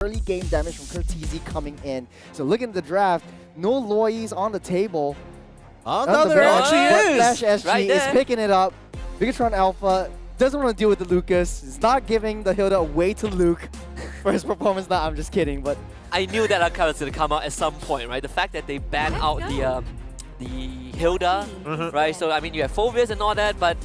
early game damage from Kurtizi coming in. So look at the draft, no Lois on the table. Oh, no, there actually is! Flash SG is picking it up. Bigatron Alpha doesn't want to deal with the Lucas. He's not giving the Hilda away to Luke for his performance. No, I'm just kidding, but I knew that Arcade was going to come out at some point, right? The fact that they banned out the Hilda, right? So, I mean, you have phobias and all that, but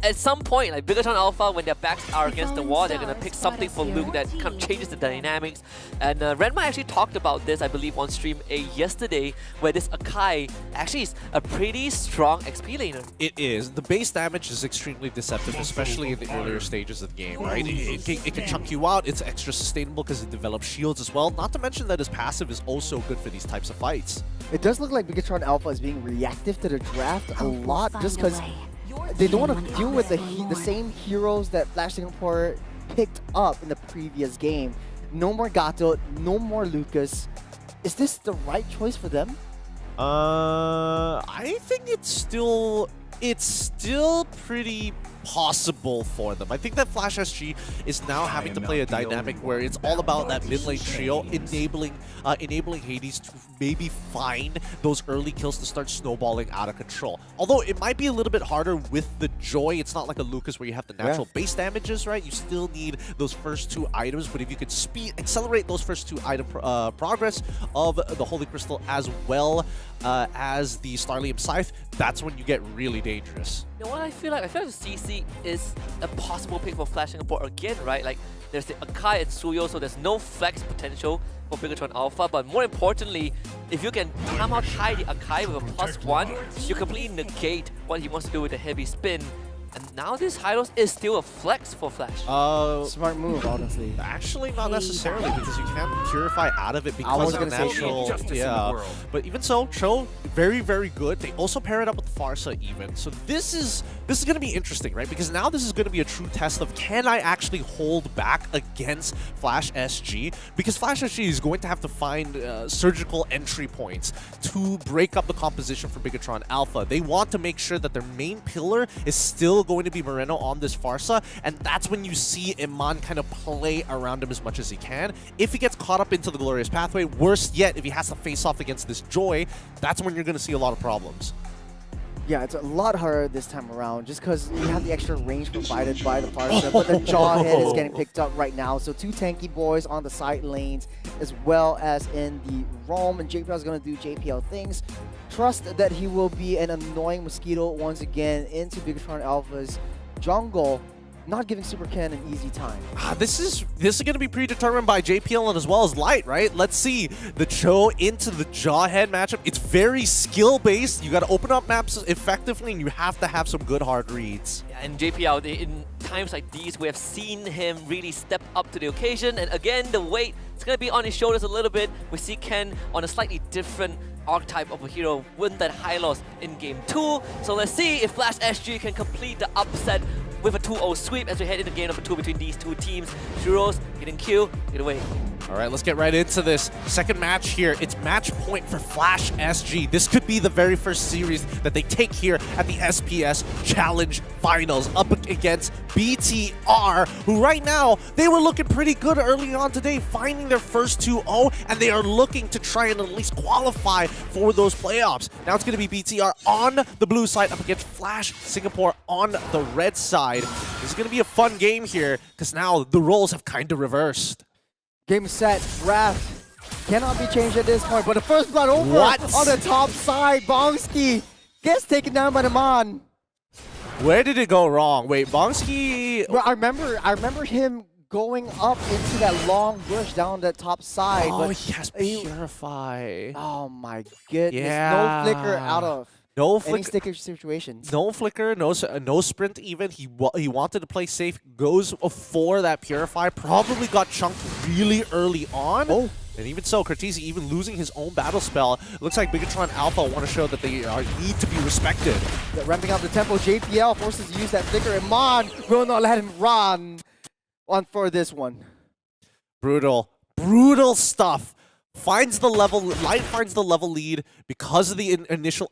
at some point, like Bigatron Alpha, when their backs are against the wall, they're going to pick something for Luke that kind of changes the dynamics. And Renma actually talked about this, I believe, on stream yesterday, where this Akai actually is a pretty strong XP laner. It is. The base damage is extremely deceptive, especially in the earlier stages of the game, right? It can chunk you out. It's extra sustainable because it develops shields as well. Not to mention that his passive is also good for these types of fights. It does look like Bigatron Alpha is being reactive to the draft a lot, just because they don't want to deal with the same heroes that Flash Singapore picked up in the previous game. No more Gato, no more Lucas. Is this the right choice for them? I think it's still pretty possible for them. I think that Flash SG is now having to play a dynamic where it's all about that mid lane trio, enabling Hades to maybe find those early kills to start snowballing out of control. Although it might be a little bit harder with the Joy. It's not like a Lucas where you have the natural base damages, right? You still need those first two items, but if you could accelerate those first two item progress of the Holy Crystal as well as the Starlium Scythe, that's when you get really dangerous. You know what I feel like? I feel like CC is a possible pick for Flash Singapore again, right? Like, there's the Akai and Suyo, so there's no flex potential for Bigatron Alpha, but more importantly, if you can somehow tie the Akai with a +1, you completely negate what he wants to do with the heavy spin. And now this Hylos is still a flex for Flash. Smart move, honestly. Actually, not necessarily, because you can't purify out of it because of the natural. Yeah, but even so, Cho, very, very good. They also pair it up with Farsa even. So this is going to be interesting, right? Because now this is going to be a true test of, can I actually hold back against Flash SG? Because Flash SG is going to have to find surgical entry points to break up the composition for Bigatron Alpha. They want to make sure that their main pillar is still going to be Moreno on this Farsa, and that's when you see Iman kind of play around him as much as he can. If he gets caught up into the Glorious Pathway, worse yet, if he has to face off against this Joy, that's when you're going to see a lot of problems. Yeah, it's a lot harder this time around, just because you have the extra range provided by the Farsa, but the Jawhead is getting picked up right now. So two tanky boys on the side lanes, as well as in the roam, and JPL is going to do JPL things. Trust that he will be an annoying mosquito once again into Bigatron Alpha's jungle, not giving Super Ken an easy time. This is going to be predetermined by JPL and as well as Light, right? Let's see the Cho into the Jawhead matchup. It's very skill-based. You got to open up maps effectively, and you have to have some good hard reads. Yeah, and JPL, in times like these, we have seen him really step up to the occasion. And again, the weight is going to be on his shoulders a little bit. We see Ken on a slightly different archetype of a hero with that high loss in game 2. So let's see if Flash SG can complete the upset with a 2-0 sweep as we head into game number 2 between these two teams. Shuros getting Q, get away. All right, let's get right into this second match here. It's match point for Flash SG. This could be the very first series that they take here at the SPS Challenge Finals up against BTR, who right now, they were looking pretty good early on today, finding their first 2-0, and they are looking to try and at least qualify for those playoffs. Now it's going to be BTR on the blue side up against Flash Singapore on the red side. This is going to be a fun game here, because now the roles have kind of reversed. Game set, draft cannot be changed at this point, but the first blood over on the top side. Bongski gets taken down by the Mon. Where did it go wrong? Wait, Bongski... Well, I remember him going up into that long bush down that top side. Oh, but he has Purify. Oh my goodness. Yeah. No flicker out of any sticker situations. No flicker, no sprint even. He wanted to play safe, goes for that Purify, probably got chunked really early on. Oh. And even so, Kurtizi even losing his own battle spell. Looks like Bigatron Alpha want to show that they need to be respected. Ramping up the tempo, JPL forces to use that flicker, and Mon will not let him run on for this one. Brutal. Brutal stuff finds the level, Light finds the level lead because of the initial,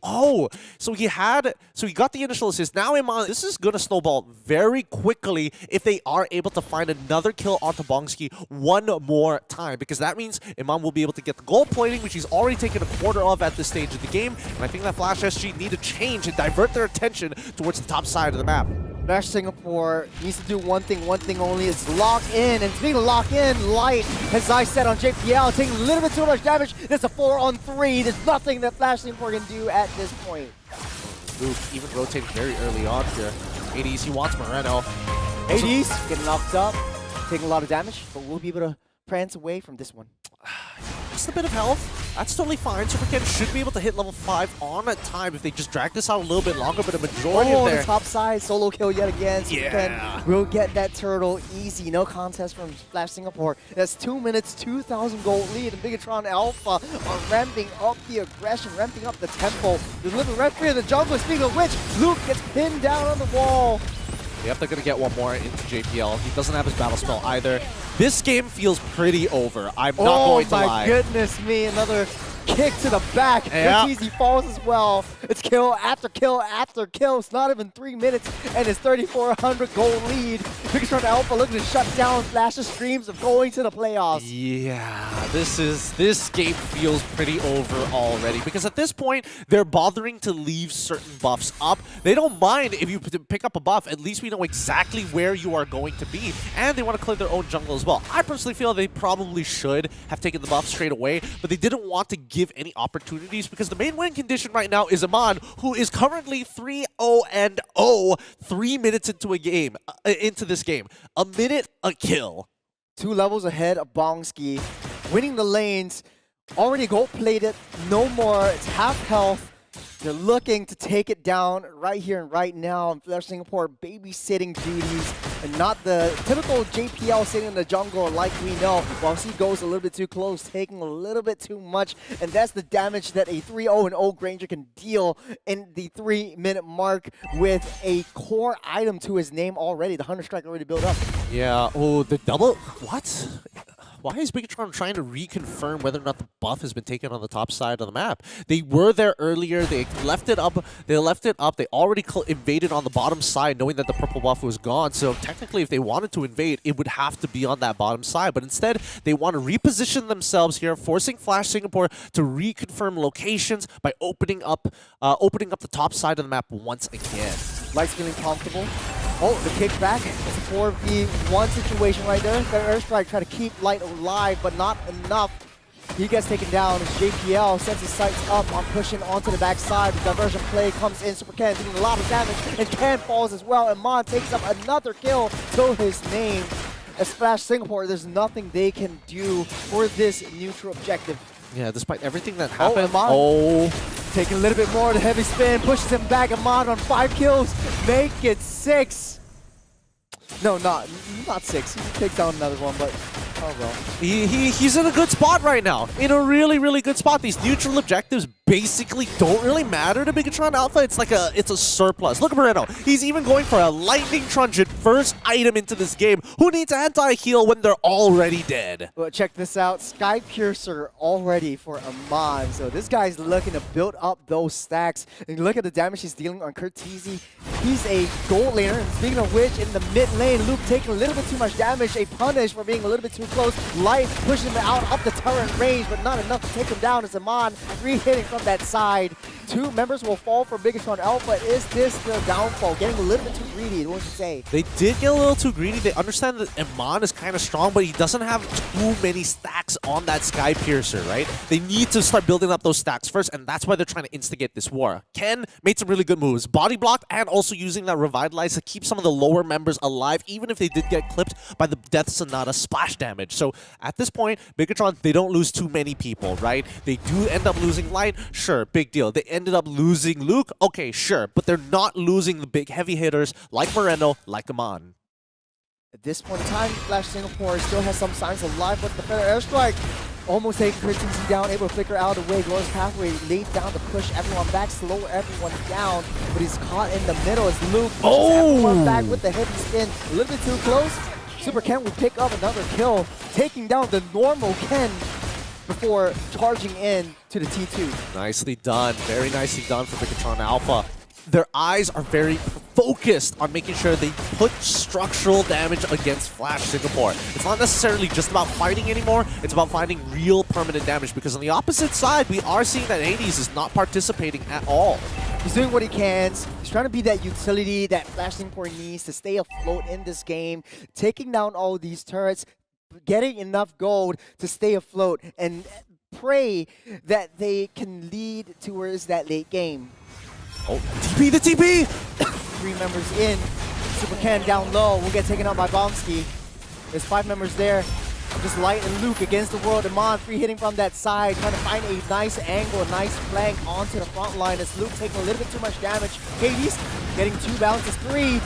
so he got the initial assist. Now Iman, this is going to snowball very quickly if they are able to find another kill onto Bongski one more time, because that means Iman will be able to get the gold plating, which he's already taken a quarter of at this stage of the game, and I think that FLSG need to change and divert their attention towards the top side of the map. Flash Singapore needs to do one thing only, is lock in. And speaking of lock in, Light, as I said on JPL, taking a little bit too much damage. There's a 4-on-3. There's nothing that Flash Singapore can do at this point. Luke even rotating very early on here. 80s, he wants Moreno. 80s getting knocked up, taking a lot of damage, but we'll be able to prance away from this one. Just a bit of health. That's totally fine. Super Ken should be able to hit level 5 on a time if they just drag this out a little bit longer, but a majority of their... the top side, solo kill yet again. Super Yeah. Ken will get that turtle easy. No contest from Flash Singapore. That's 2 minutes, 2,000 gold lead. And Bigatron Alpha are ramping up the aggression, ramping up the tempo. They're living right free in the jungle. Speaking of which, Luke gets pinned down on the wall. Yep, they're going to get one more into JPL. He doesn't have his battle spell either. This game feels pretty over. I'm not going to lie. Oh my goodness me, another kick to the back. Yeah. Easy falls as well. It's kill after kill after kill. It's not even 3 minutes, and it's 3,400 gold lead. Bigatron Alpha looking to shut down Flash's dreams of going to the playoffs. Yeah, this game feels pretty over already, because at this point, they're bothering to leave certain buffs up. They don't mind if you pick up a buff. At least we know exactly where you are going to be, and they want to clear their own jungle as well. I personally feel they probably should have taken the buff straight away, but they didn't want to give any opportunities, because the main win condition right now is Iman, who is currently 3-0-0 3 minutes into a game, into this game. A minute, a kill. 2 levels ahead of Bongski, winning the lanes, already gold plated, no more, it's half health. They're looking to take it down right here and right now. And Flash Singapore babysitting duties, and not the typical JPL sitting in the jungle like we know. Bongski goes a little bit too close, taking a little bit too much, and that's the damage that a 3-0-0 Granger can deal in the 3-minute mark with a core item to his name already. The Hunter Strike already built up. Yeah, oh, the double, what? Why is Bigatron trying to reconfirm whether or not the buff has been taken on the top side of the map? They were there earlier. They left it up. They already invaded on the bottom side, knowing that the purple buff was gone. So technically, if they wanted to invade, it would have to be on that bottom side. But instead, they want to reposition themselves here, forcing Flash Singapore to reconfirm locations by opening up the top side of the map once again. Light's feeling comfortable. Oh, the kickback. It's a 4v1 situation right there. The airstrike try to keep Light alive, but not enough. He gets taken down as JPL sets his sights up on pushing onto the backside. The diversion play comes in. Super Ken doing a lot of damage, and Ken falls as well. And Mon takes up another kill to his name. As Flash Singapore, there's nothing they can do for this neutral objective. Yeah, despite everything that happened. Taking a little bit more of the heavy spin, pushes him back. Iman on 5 kills, make it 6. No, not 6. He takes down another one, but oh well. He's in a good spot right now. In a really, really good spot. These neutral objectives basically don't really matter to Bigatron Alpha. It's like it's a surplus. Look at Moreno. He's even going for a lightning truncheon first item into this game. Who needs anti-heal when they're already dead? Well, check this out. Sky Piercer already for Iman. So this guy's looking to build up those stacks. And look at the damage he's dealing on Curtizi. He's a gold laner. And speaking of which, in the mid lane, Luke taking a little bit too much damage. A punish for being a little bit too close. Light pushing him out up the turret range, but not enough to take him down as Iman re-hitting from that side. 2 members will fall for Bigatron Alpha. Is this the downfall? Getting a little bit too greedy, what would you say? They did get a little too greedy. They understand that Iman is kind of strong, but he doesn't have too many stacks on that Sky Piercer, right? They need to start building up those stacks first, and that's why they're trying to instigate this war. Ken made some really good moves. Body block, and also using that Revitalize to keep some of the lower members alive, even if they did get clipped by the Death Sonata splash damage. So at this point, Bigatron, they don't lose too many people, right? They do end up losing Light, sure, big deal. They ended up losing Luke, okay, sure, but they're not losing the big heavy hitters like Moreno, like Iman. At this point in time, Flash Singapore still has some signs of life, but the Feather Airstrike almost taking Curtizi down, able to flicker out of the way. Glorious Pathway laid down to push everyone back, slow everyone down, but he's caught in the middle as Luke pushes everyone back with the heavy spin. A little bit too close. Super Ken will pick up another kill, taking down the normal Ken. before charging in to the T2. Nicely done. Very nicely done for Bigatron Alpha. Their eyes are very focused on making sure they put structural damage against Flash Singapore. It's not necessarily just about fighting anymore, it's about finding real permanent damage, because on the opposite side, we are seeing that Hades is not participating at all. He's doing what he can. He's trying to be that utility that Flash Singapore needs to stay afloat in this game, taking down all these turrets, getting enough gold to stay afloat, and pray that they can lead towards that late game. Oh, TP the TP! 3 members in. Super Ken down low will get taken out by Bombski. There's 5 members there. Just Light and Luke against the world. Amon free hitting from that side, trying to find a nice angle, a nice flank onto the front line as Luke taking a little bit too much damage. Hades getting 2 bounces, 3.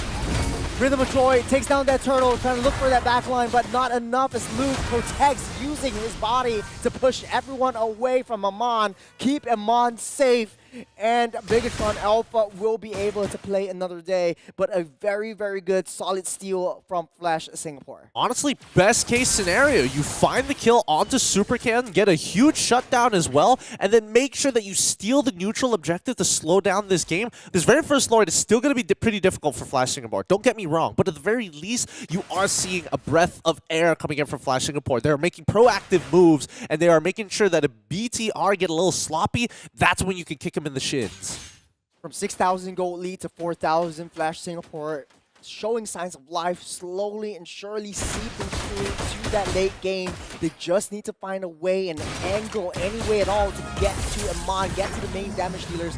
Rhythm of Joy takes down that turtle, trying to look for that back line, but not enough as Luke protects, using his body to push everyone away from Amon, keep Amon safe, and Bigatron Alpha will be able to play another day, but a very, very good solid steal from Flash Singapore. Honestly, best case scenario, you find the kill onto Supercan, get a huge shutdown as well, and then make sure that you steal the neutral objective to slow down this game. This very first Lord is still going to be pretty difficult for Flash Singapore. Don't get me wrong, but at the very least, you are seeing a breath of air coming in from Flash Singapore. They're making proactive moves, and they are making sure that if BTR get a little sloppy, that's when you can kick them in the shins. From 6,000 gold lead to 4,000, Flash Singapore showing signs of life, slowly and surely seeping through to that late game. They just need to find a way, an angle, any way at all to get to Amon, get to the main damage dealers,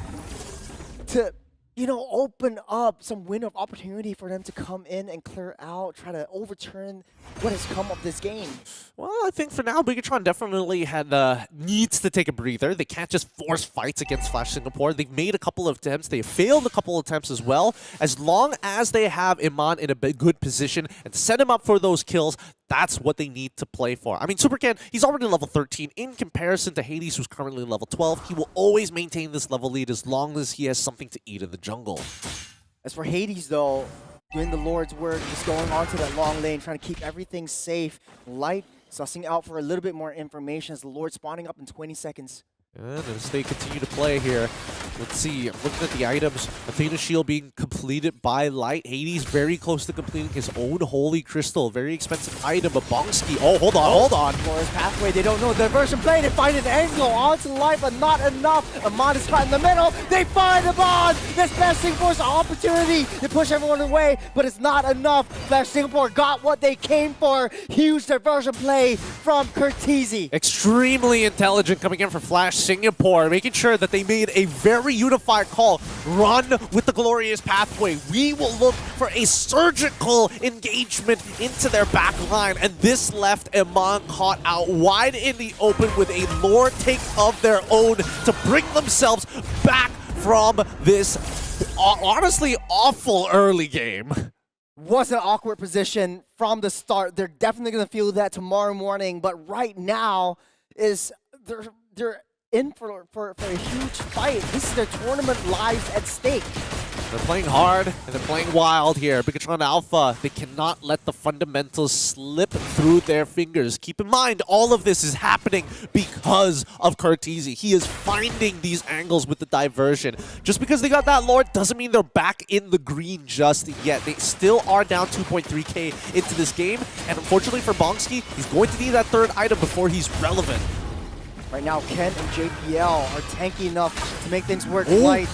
to, you know, open up some window of opportunity for them to come in and clear out, try to overturn what has come of this game. Well, I think for now, Bigatron definitely had needs to take a breather. They can't just force fights against Flash Singapore. They've made a couple of attempts. They failed a couple of attempts as well. As long as they have Iman in a good position and set him up for those kills, that's what they need to play for. I mean, Supercan, he's already level 13. In comparison to Hades, who's currently level 12, he will always maintain this level lead as long as he has something to eat in the jungle. As for Hades, though, doing the Lord's work, just going onto that long lane, trying to keep everything safe. Light sussing out for a little bit more information as the Lord spawning up in 20 seconds. And as they continue to play here, let's see, looking at the items, Athena Shield being completed by Light. Hades very close to completing his own Holy Crystal. Very expensive item, but Bongsky, oh, hold on. Forest Pathway, they don't know the version play. They find an angle onto Light, but not enough. Amon is caught in the middle. They find Amon. This Flash Singapore's opportunity to push everyone away, but it's not enough. Flash Singapore got what they came for. Huge diversion play from Curtizi. Extremely intelligent coming in for Flash Singapore, making sure that they made a very unified call. Run with the glorious pathway. We will look for a surgical engagement into their back line, and this left Iman caught out wide in the open with a lore take of their own to bring themselves back from this honestly awful early game. Was an awkward position from the start. They're definitely going to feel that tomorrow morning, but right now is they're in for a huge fight. This is their tournament lives at stake. They're playing hard and they're playing wild here. Bigatron Alpha, they cannot let the fundamentals slip through their fingers. Keep in mind, all of this is happening because of Curtizi. He is finding these angles with the diversion. Just because they got that Lord doesn't mean they're back in the green just yet. They still are down 2.3k into this game, and unfortunately for Bongsky, he's going to need that third item before he's relevant. Right now, Ken and JPL are tanky enough to make things work. Ooh. Light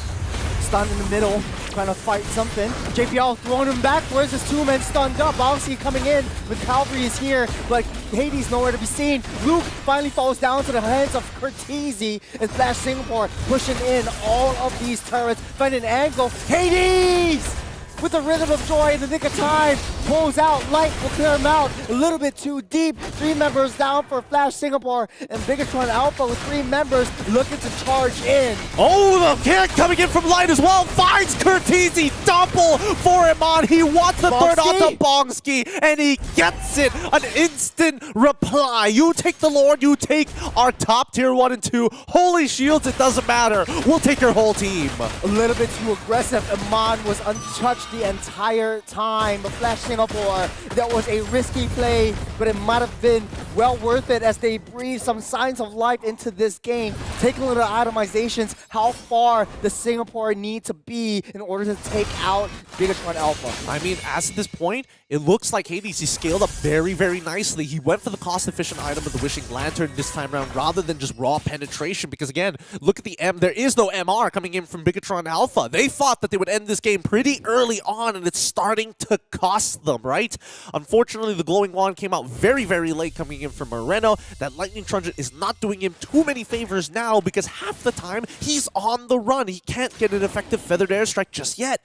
stunned in the middle, trying to fight something. JPL throwing him backwards. His 2 men stunned up. Bouncy coming in with Calvary is here, but Hades nowhere to be seen. Luke finally falls down to the hands of Curtizi, and Flash Singapore pushing in all of these turrets. Find an angle. Hades! With the Rhythm of Joy in the nick of time, pulls out. Light will clear him out. A little bit too deep. 3 members down for Flash Singapore, and Bigatron Alpha with 3 members looking to charge in. Oh, the kick coming in from Light as well. Finds Curtizi. Double for Iman. He wants the third onto Bongsky, and he gets it. An instant reply. You take the Lord. You take our top tier 1 and 2. Holy Shields, it doesn't matter. We'll take your whole team. A little bit too aggressive. Iman was untouched the entire time, but Flash Singapore. That was a risky play, but it might have been well worth it as they breathe some signs of life into this game. Take a look at itemizations, how far the Singapore need to be in order to take out Bigatron Alpha. I mean, as at this point, it looks like Hades, he scaled up very, very nicely. He went for the cost-efficient item of the Wishing Lantern this time around rather than just raw penetration, because again, look at the there is no MR coming in from Bigatron Alpha. They thought that they would end this game pretty early on, and it's starting to cost them, right? Unfortunately, the Glowing Wand came out very, very late coming in from Moreno. That Lightning Truncheon is not doing him too many favors now because half the time he's on the run. He can't get an effective Feathered Airstrike just yet.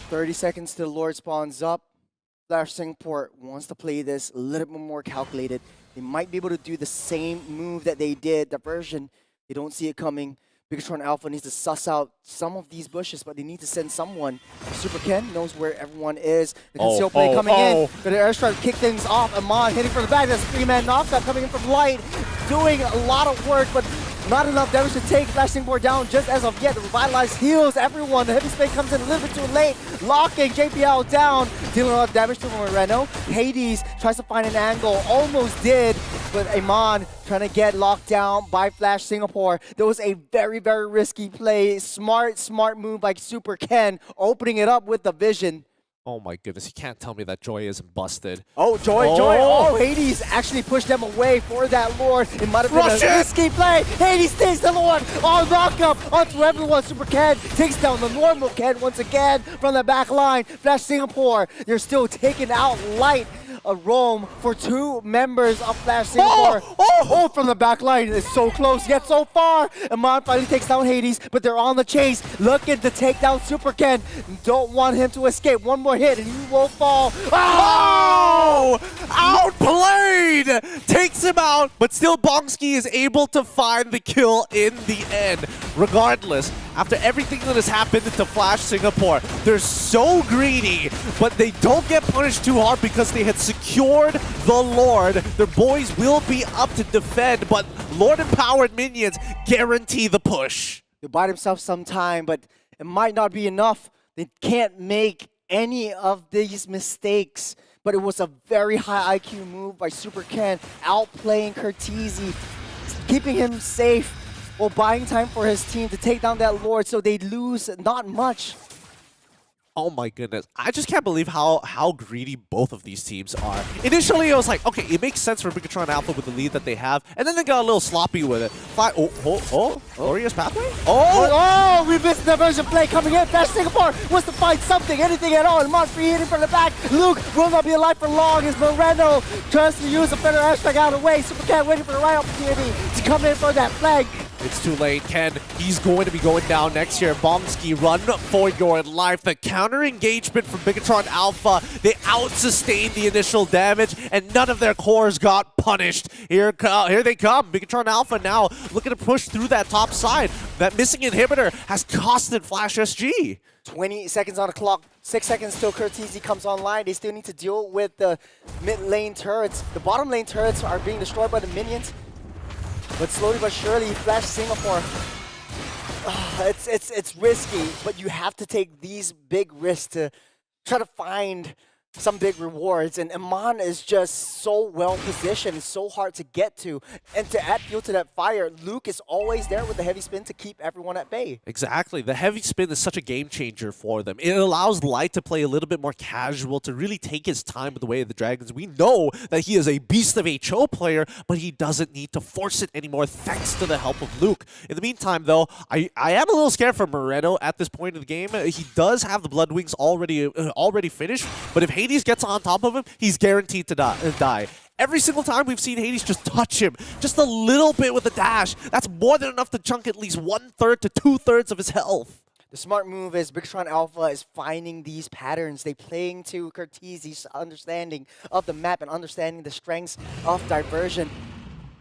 30 seconds till Lord spawns up. Flash Singapore wants to play this a little bit more calculated. They might be able to do the same move that they did, diversion. They don't see it coming. Bigatron Alpha needs to suss out some of these bushes, but they need to send someone. Super Ken knows where everyone is. The conceal play coming in. The airstrike kick things off. Amon hitting from the back. That's a 3-man knockout coming in from Light. Doing a lot of work, but not enough damage to take Flash Singapore down just as of yet. The Revitalize heals everyone. The heavy spin comes in a little bit too late. Locking JPL down. Dealing a lot of damage to Moreno. Hades tries to find an angle. Almost did, but Amon trying to get locked down by Flash Singapore. There was a very, very risky play. Smart move by Super Ken, opening it up with the vision. Oh my goodness, you can't tell me that Joy isn't busted. Oh, Joy! Oh, Hades actually pushed them away for that Lord. It might have been a risky play. Hades takes the Lord. Oh, knock up onto everyone. Super Ken takes down the normal Ken once again from the back line. Flash Singapore, they're still taking out Light. A roam for 2 members of Flash Singapore. Oh, from the back line. It's so close, yet so far. Amon finally takes down Hades, but they're on the chase, looking to take down Super Ken. Don't want him to escape. One more hit and he will fall. Oh! Outplayed! Takes him out, but still Bongski is able to find the kill in the end. Regardless, after everything that has happened to Flash Singapore, they're so greedy, but they don't get punished too hard because they had secured the Lord. Their boys will be up to defend, but Lord-empowered minions guarantee the push. They buy themselves some time, but it might not be enough. They can't make any of these mistakes, but it was a very high IQ move by Super Ken, outplaying Curtizi, keeping him safe while buying time for his team to take down that Lord, so they lose not much. Oh my goodness. I just can't believe how greedy both of these teams are. Initially, I was like, okay, it makes sense for Bigatron Alpha with the lead that they have, and then they got a little sloppy with it. Glorious Pathway? Oh, we missed the version play coming in. Flash Singapore wants to find something, anything at all. Monfrey hitting from the back. Luke will not be alive for long as Moreno tries to use a better aspect out of the way. Super Cat waiting for the right opportunity to come in for that flank. It's too late, Ken. He's going to be going down next year. Bombski, run for your life. The counter engagement from Bigatron Alpha, they out-sustained the initial damage, and none of their cores got punished. Here they come. Bigatron Alpha now looking to push through that top side. That missing inhibitor has costed Flash SG. 20 seconds on the clock. 6 seconds till Curtizi comes online. They still need to deal with the mid lane turrets. The bottom lane turrets are being destroyed by the minions. But slowly but surely, Flash Singapore, it's risky, but you have to take these big risks to try to find some big rewards. And Amon is just so well positioned, it's so hard to get to. And to add fuel to that fire, Luke is always there with the heavy spin to keep everyone at bay. Exactly. The heavy spin is such a game changer for them. It allows Light to play a little bit more casual, to really take his time with the Way of the Dragons. We know that he is a beast of HO player, but he doesn't need to force it anymore thanks to the help of Luke. In the meantime, though, I am a little scared for Moreno at this point of the game. He does have the Blood Wings already finished, but if Hades gets on top of him, he's guaranteed to die. Every single time we've seen Hades just touch him, just a little bit with a dash, that's more than enough to chunk at least 1/3 to 2/3 of his health. The smart move is Bigatron Alpha is finding these patterns. They playing to Curtizi's understanding of the map and understanding the strengths of diversion.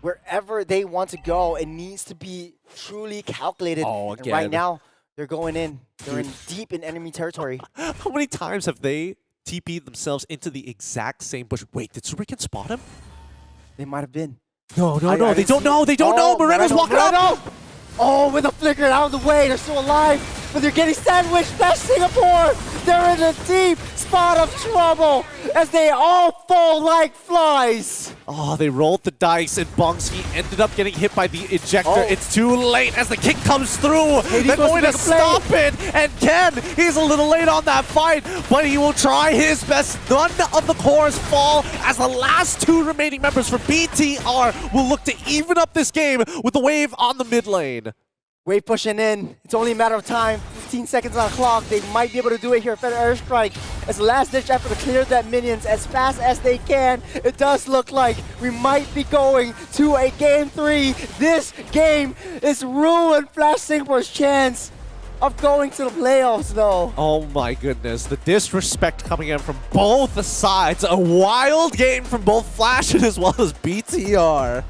Wherever they want to go, it needs to be truly calculated. And right now, they're going in. They're deep in enemy territory. How many times have they TP'd themselves into the exact same bush? Wait, did Suriken spot him? They might have been. No, they don't know. They don't know. Moreno's walking up. Oh, with a flicker out of the way. They're still alive, but they're getting sandwiched. Flash Singapore they're in a deep spot of trouble as they all fall like flies. Oh, they rolled the dice, and Bongski ended up getting hit by the ejector. Oh. It's too late as the kick comes through. Hades They're goes going to to make a play. stop it, and Ken, he's a little late on that fight, but he will try his best. None of the cores fall as the last two remaining members for BTR will look to even up this game with the wave on the mid lane. Wave pushing in. It's only a matter of time. 15 seconds on the clock. They might be able to do it here. Feather Airstrike as a last-ditch effort to clear that minions as fast as they can. It does look like we might be going to a Game 3. This game is ruined Flash Singapore's chance of going to the playoffs, though. Oh my goodness, the disrespect coming in from both sides. A wild game from both Flash as well as BTR.